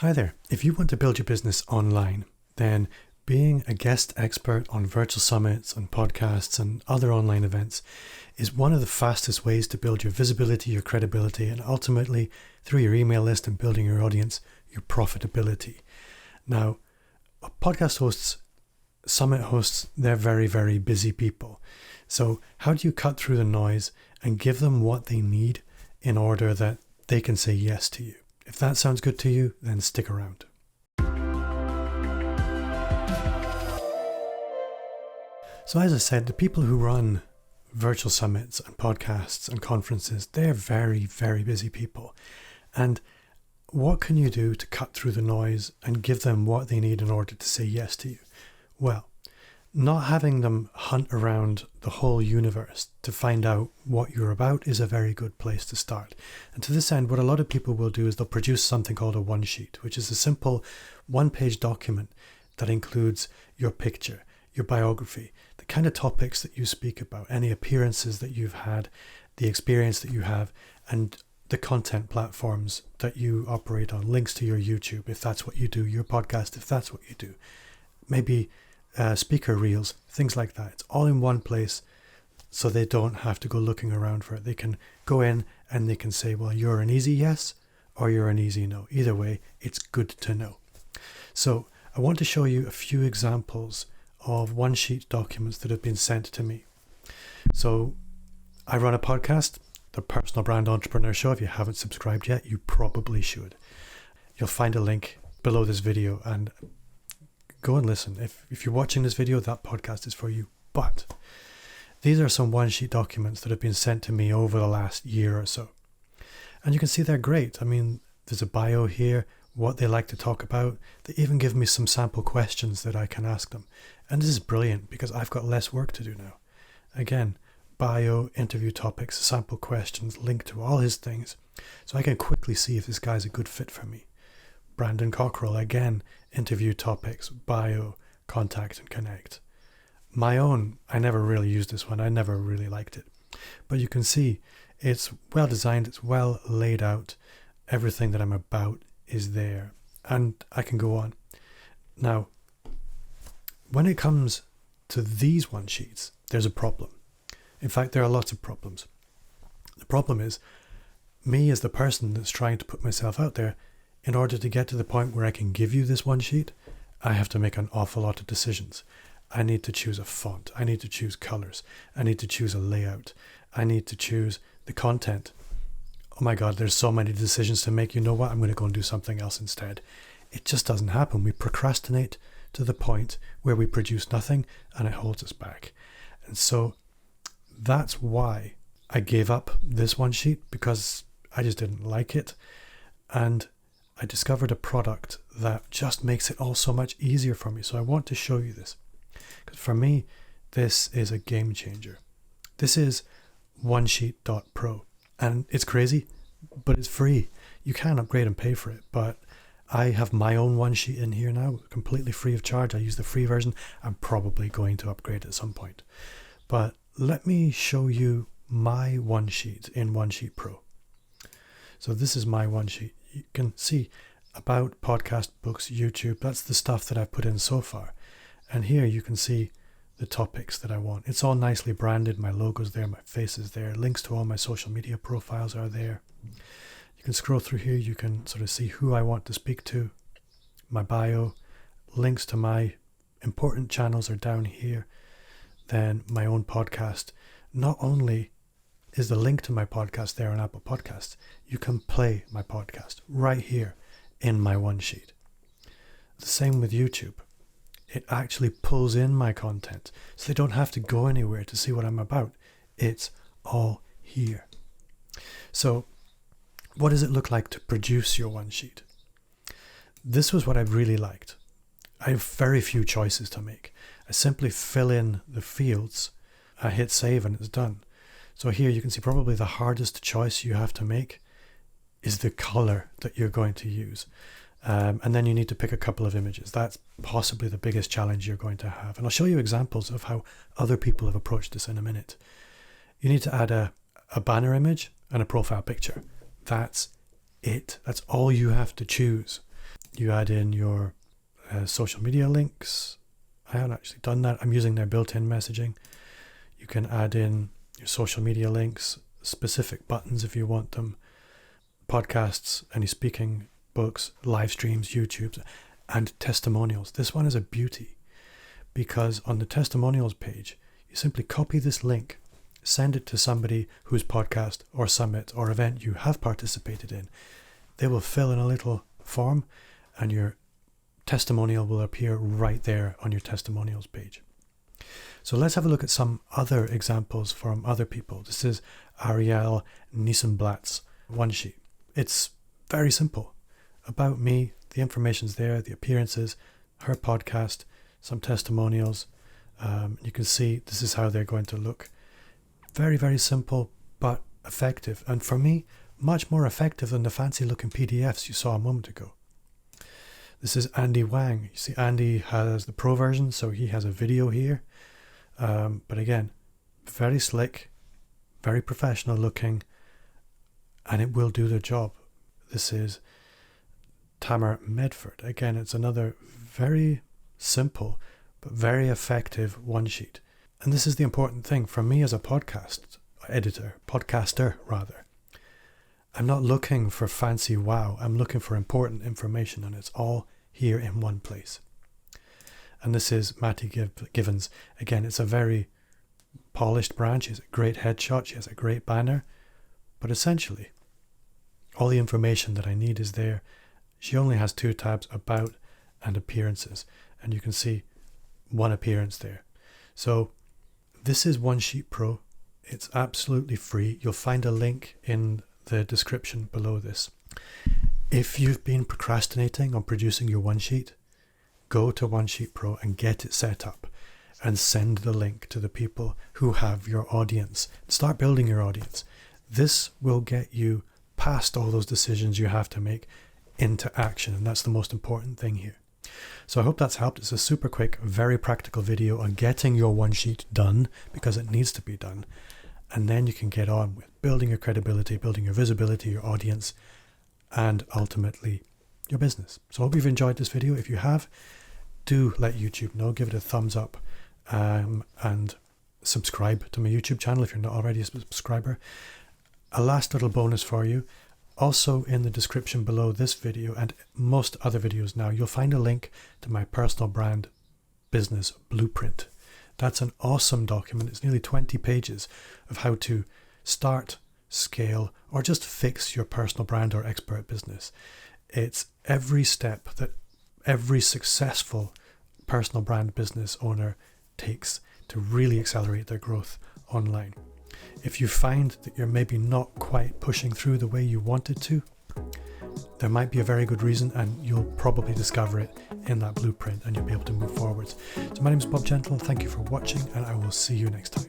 Hi there. If you want to build your business online, then being a guest expert on virtual summits, on podcasts, and other online events is one of the fastest ways to build your visibility, your credibility, and ultimately, through your email list and building your audience, your profitability. Now, podcast hosts, summit hosts, they're very, very busy people. So how do you cut through the noise and give them what they need in order that they can say yes to you? If that sounds good to you, then stick around. So as I said, the people who run virtual summits and podcasts and conferences, they're very, very busy people. And what can you do to cut through the noise and give them what they need in order to say yes to you? Well, not having them hunt around the whole universe to find out what you're about is a very good place to start. And to this end, what a lot of people will do is they'll produce something called a onesheet, which is a simple one-page document that includes your picture, your biography, the kind of topics that you speak about, any appearances that you've had, the experience that you have, and the content platforms that you operate on, links to your YouTube, if that's what you do, your podcast, if that's what you do, maybe speaker reels, things like that. It's all in one place so they don't have to go looking around for it. They can go in and they can say, well, you're an easy yes or you're an easy no. Either way, it's good to know. So I want to show you a few examples of onesheet documents that have been sent to me. So I run a podcast, the Personal Brand Entrepreneur Show. If you haven't subscribed yet, you probably should. You'll find a link below this video and go and listen. If you're watching this video, that podcast is for you. But these are some onesheet documents that have been sent to me over the last year or so. And you can see they're great. I mean, there's a bio here, what they like to talk about. They even give me some sample questions that I can ask them. And this is brilliant because I've got less work to do now. Again, bio, interview topics, sample questions, link to all his things. So I can quickly see if this guy's a good fit for me. Brandon Cockrell, again, interview topics, bio, contact and connect. My own, I never really used this one. I never really liked it. But you can see it's well designed. It's well laid out. Everything that I'm about is there. And I can go on. Now, when it comes to these onesheets, there's a problem. In fact, there are lots of problems. The problem is me as the person that's trying to put myself out there. In order to get to the point where I can give you this onesheet, I have to make an awful lot of decisions. I need to choose a font. I need to choose colors. I need to choose a layout. I need to choose the content. Oh my God, there's so many decisions to make. You know what? I'm going to go and do something else instead. It just doesn't happen. We procrastinate to the point where we produce nothing and it holds us back. And so that's why I gave up this onesheet, because I just didn't like it. And I discovered a product that just makes it all so much easier for me. So I want to show you this, because for me, this is a game changer. This is onesheet.pro, and it's crazy, but it's free. You can upgrade and pay for it, but I have my own onesheet in here now, completely free of charge. I use the free version. I'm probably going to upgrade at some point, but let me show you my onesheet in onesheet Pro. So this is my onesheet. You can see about podcast, books, YouTube. That's the stuff that I've put in so far. And here you can see the topics that I want. It's all nicely branded. My logo's there, my face is there. Links to all my social media profiles are there. You can scroll through here. You can sort of see who I want to speak to. My bio, links to my important channels are down here. Then my own podcast. Not only is the link to my podcast there on Apple Podcasts, you can play my podcast right here in my onesheet. The same with YouTube. It actually pulls in my content, so they don't have to go anywhere to see what I'm about. It's all here. So what does it look like to produce your onesheet? This was what I really liked. I have very few choices to make. I simply fill in the fields, I hit save, and it's done. So here you can see probably the hardest choice you have to make is the color that you're going to use. And then you need to pick a couple of images. That's possibly the biggest challenge you're going to have. And I'll show you examples of how other people have approached this in a minute. You need to add a banner image and a profile picture. That's it. That's all you have to choose. You add in your social media links. I haven't actually done that. I'm using their built-in messaging. You can add in your social media links, specific buttons if you want them, podcasts, any speaking, books, live streams, YouTube, and testimonials. This one is a beauty because on the testimonials page, you simply copy this link, send it to somebody whose podcast or summit or event you have participated in. They will fill in a little form and your testimonial will appear right there on your testimonials page. So let's have a look at some other examples from other people. This is Ariel Nissenblatt's one sheet. It's very simple. About me, the information's there, the appearances, her podcast, some testimonials. You can see this is how they're going to look. Very, very simple, but effective. And for me, much more effective than the fancy looking PDFs you saw a moment ago. This is Andy Wang. You see, Andy has the pro version, so he has a video here. But again, very slick, very professional looking, and it will do the job. This is Tamar Medford. Again, it's another very simple but very effective one sheet. And this is the important thing for me as a podcaster rather. I'm not looking for fancy wow. I'm looking for important information, and it's all here in one place. And this is Matty Givens. Again, it's a very polished brand. She has a great headshot. She has a great banner. But essentially, all the information that I need is there. She only has 2 tabs, about and appearances. And you can see one appearance there. So this is OneSheet Pro. It's absolutely free. You'll find a link in the description below this. If you've been procrastinating on producing your one sheet, go to OneSheet Pro and get it set up and send the link to the people who have your audience. Start building your audience. This will get you past all those decisions you have to make into action, and that's the most important thing here. So I hope that's helped. It's a super quick, very practical video on getting your one sheet done because it needs to be done. And then you can get on with building your credibility, building your visibility, your audience, and ultimately your business. So I hope you've enjoyed this video. If you have, do let YouTube know. Give it a thumbs up and subscribe to my YouTube channel if you're not already a subscriber. A last little bonus for you. Also in the description below this video and most other videos now, you'll find a link to my personal brand business blueprint. That's an awesome document. It's nearly 20 pages of how to start, scale, or just fix your personal brand or expert business. It's every step that every successful personal brand business owner takes to really accelerate their growth online. If you find that you're maybe not quite pushing through the way you wanted to, there might be a very good reason, and you'll probably discover it in that blueprint and you'll be able to move forwards. So my name is Bob Gentle. Thank you for watching, and I will see you next time.